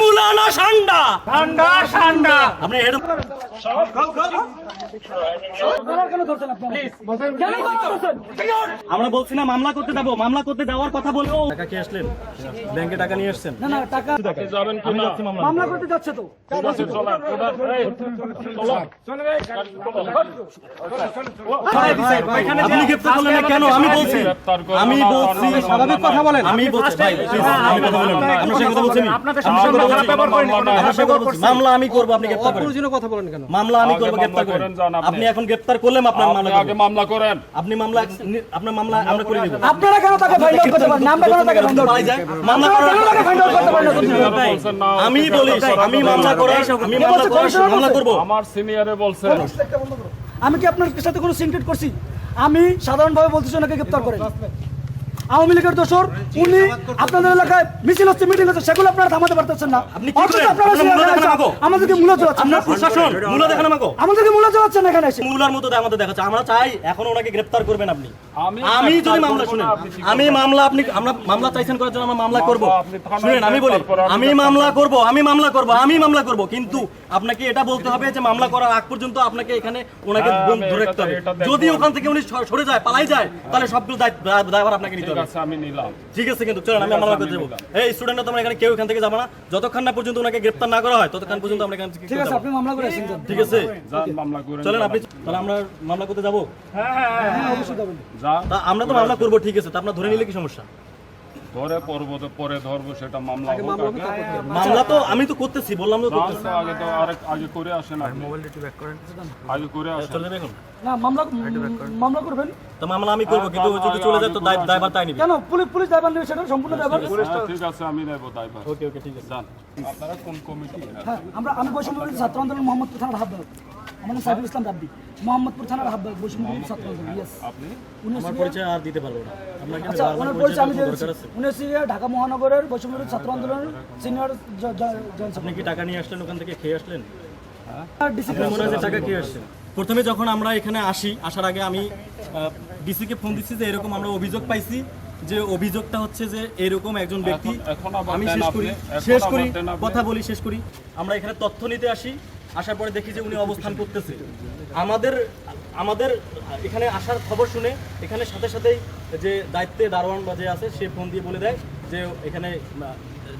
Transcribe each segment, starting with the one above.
মুলানা ঠান্ডা ঠান্ডা ঠান্ডা আপনি আমরা বলছি না মামলা করতে যাবো, মামলা করতে যাওয়ার কথা বলবো। টাকা কি আসলেন? ব্যাংকে টাকা নিয়ে আসছেন? না না, টাকা যাবেন কি না? মামলা করতে যাচ্ছে তো। আপনি গ্রেফতার করলেন না কেন? আমি বলছি স্বাভাবিক কথা বলেন। আমি বলছি ভাই আমি কথা বলেন, আমরা সে কথা বলছি। আপনাদের সামনে খারাপ ব্যবহার করেন, মামলা আমি করব, আপনি গ্রেফতার করেন। অপ্রয়োজনীয় কথা বলেন কেন? মামলা আমি করব, গ্রেফতার করেন। আপনি এখন গ্রেফতার করলেন, আপনার মামলা আগে মামলা করেন। আপনি মামলা আপনার মামলা আমরা করে দেব। আপনারা কেন তাকে ফাইন্ড আউট করতে পারেন? নামটা কেন তাকে ফাইন্ড আউট পাই যায়? মামলা করার আগে তাকে ফাইন্ড আউট করতে পারেন না? আমি বলি আমি মামলা করে আমি মামলা করব। আমার সিনিয়রে বলছে। আমি কি আপনার সাথে কোনো সিনক্রেট করছি? আমি সাধারণভাবে বলতেছি ওনাকে গ্রেফতার করেন। আওয়ামী লীগের দোসর উনি আপনাদের এলাকায় মিছিল হচ্ছে, মিটিং হচ্ছে, সেগুলো আপনারা থামাতে পারতেছেন না। আমাদেরকে মূল্য চালাচ্ছেন, আপনার প্রশাসন মূল্য দেখানো মাগো, আমাদেরকে মূল্য চালাচ্ছেন না এখানে এসে। মূলার মতো আমাদের দেখাচ্ছে। আমরা চাই এখন ওনাকে গ্রেফতার করবেন আপনি। আমি যদি মামলা শুনেন, আমি মামলা আপনি আমরা মামলা চাইছেন করার জন্য আমরা মামলা করব। শুনেন আমি বলি আমি মামলা করব, আমি মামলা করব, আমি মামলা করব, কিন্তু আপনাকে এটা বলতে হবে যে মামলা করার আগ পর্যন্ত আপনাকে এখানে ওনাকে ধরে রাখতে হবে। যদি ওখান থেকে উনি সরে যায়, পালাই যায়, তাহলে সবগুলো দায়ভার আপনাকে নিতে হবে। আমি নিলাম, ঠিক আছে, কিন্তু চলেন আমি মামলা করতে যাবো। এই স্টুডেন্টরা তোমরা এখানে কেউ এখান থেকে যাবে না, যতক্ষণ না পর্যন্ত ওনাকে গ্রেফতার না করা হয় ততক্ষণ পর্যন্ত আমরা এখান থেকে। ঠিক আছে, আপনি মামলা করে আসেন। ঠিক আছে, মামলা করেন। চলেন আপনি, তাহলে আমরা মামলা করতে যাবো। হ্যাঁ অবশ্যই যাবেন। তা আমরা তো মামলা করবো, ঠিক আছে, তা আপনার ধরে নিলে কি সমস্যা? ধরে পড়বো তো পরে ধরবো, সেটা মামলা হোক। মামলা তো আমি তো করতেছি, বললাম তো করতেছি। আগে তো আগে করে আসেন, মোবাইলটা একটু ব্যাক করেন, আগে করে আসেন। চলে যাবে এখন? না, মামলা করবেন। তো মামলা আমি করবো, কিন্তু যদি চলে যায় তো দায়ভার তাই নিবে। কেন? পুলিশ দায়ভার নেবে, সেটা সম্পূর্ণ দায়ভার। ঠিক আছে, আমি নেব দায়ভার। ওকে ওকে, ঠিক আছে। জান আপনারা কোন কমিটি? হ্যাঁ, আমি বৈষম্যবিরোধী ছাত্র আন্দোলন মোহাম্মদপুর থানার আহ্বায়ক। আমার নাম সাইফুল ইসলাম রাব্বি, মোহাম্মদপুর থানার আহ্বায়ক, বৈষম্যবিরোধী ছাত্র আন্দোলন। ইয়েস, আপনি আমার পরিচয় আর দিতে পারবো না আপনাকে। আচ্ছা, ওনার পরিচয় আমি দিয়েছি। উনি হচ্ছে ঢাকা মহানগরের বৈষম্যবিরোধী ছাত্র আন্দোলনের সিনিয়র জয়েন্ট। আপনি কি টাকা নিয়ে আসলেন ওখান থেকে, খেয়ে আসলেন? ডিসিপ্লিন মনে হয় যে টাকা খেয়ে আসছেন। প্রথমে যখন আমরা এখানে আসার আগে আমি ডিসিকে ফোন দিচ্ছি যে এরকম আমরা অভিযোগ পাইছি, যে অভিযোগটা হচ্ছে যে এরকম একজন ব্যক্তি। আমি শেষ করি কথা বলি, শেষ করি। আমরা এখানে তথ্য নিতে আসি, আসার পরে দেখি যে উনি অবস্থান করতেছে। আমাদের এখানে আসার খবর শুনে এখানে সাথে সাথেই যে দায়িত্বে দারোয়ান বা যে আছে সে ফোন দিয়ে বলে দেয় যে এখানে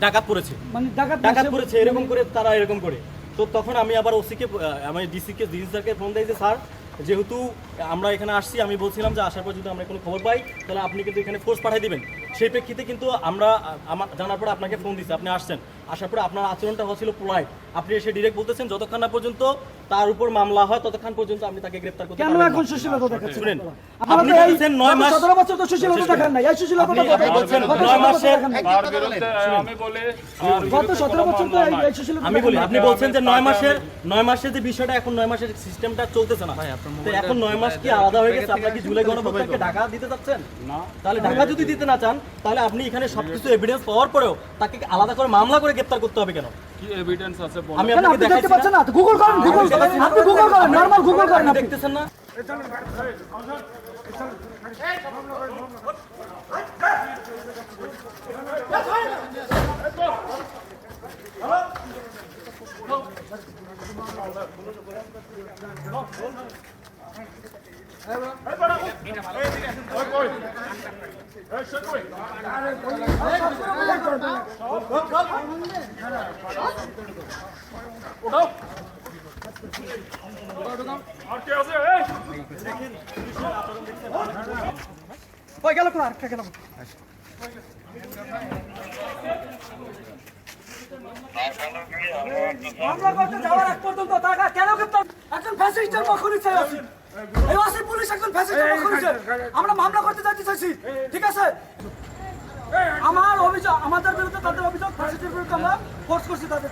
ডাকাত পড়েছে, মানে ডাকাত পড়েছে, এরকম করে তারা এরকম করে। তো তখন আমি আবার ওসিকে, আমি ডিসি স্যারকে ফোন দিই যে স্যার যেহেতু আমরা এখানে আসছি, আমি বলছিলাম যে আসার পর যদি আমরা কোনো খবর পাই তাহলে আপনি কিন্তু এখানে ফোর্স পাঠিয়ে দিবেন। সেই প্রেক্ষিতে কিন্তু আমরা আমার জানার পরে আপনাকে ফোন দিচ্ছি, আপনি আসছেন। আসার পরে আপনার আচরণটা হচ্ছিল পোলাইট, আপনি এসে ডিরেক্ট বলতেছেন যতক্ষণ না পর্যন্ত তার উপর মামলা হয় ততক্ষণ পর্যন্ত আপনি তাকে গ্রেফতার করতে পারবেন না। কেন এখন সুশীলতা দেখাচ্ছেন? শুনেন, আপনি বলছেন 9 মাস, 17 বছর তো সুশীলতা দেখান না। এই সুশীলতা আপনি বলছেন 9 মাসে তার বিরুদ্ধে আমি বলি গত 17 বছর তো এই সুশীলতা আমি বলি, আপনি বলছেন যে 9 মাসের যে বিষয়টা, এখন 9 মাসের সিস্টেমটা চলতেছে না। তো এখন 9 মাস কি আলাদা হয়ে গেছে? আপনারা কি জুলাই গণঅভ্যুত্থানকে ঢাকা দিতে চাচ্ছেন না? তাহলে ঢাকা যদি দিতে না চান তাহলে আপনি এখানে সবকিছু এভিডেন্স পাওয়ার পরেও তাকে আলাদা করে মামলা করে গ্রেফতার করতে হবে কেন? কি এভিডেন্স আছে বলেন? আমি কেন আপনাকে আপনি দেখতে দেখাচ্ছি পাচ্ছেন না? গুগল করেন, আপনি গুগল করেন, নরমাল গুগল করেন। আপনি দেখতেছেন না? কই গেল? কোন আরেকটা গেল? মামলা করতে যাওয়ার আগ পর্যন্ত টাকা কেন গ্রেফতার? একজন ফ্যাসিস্টের পক্ষ নিচ্ছে আছে। এই ওসি পুলিশ একজন ফ্যাসিস্টের পক্ষ নিচ্ছে। আমরা মামলা করতে চাইছি, ঠিক আছে? আমার অভিযোগ, আমাদের বিরুদ্ধে তাদের অভিযোগ, ফ্যাসিস্টের বিরুদ্ধে আমরা ফোর্স করছি তাদের।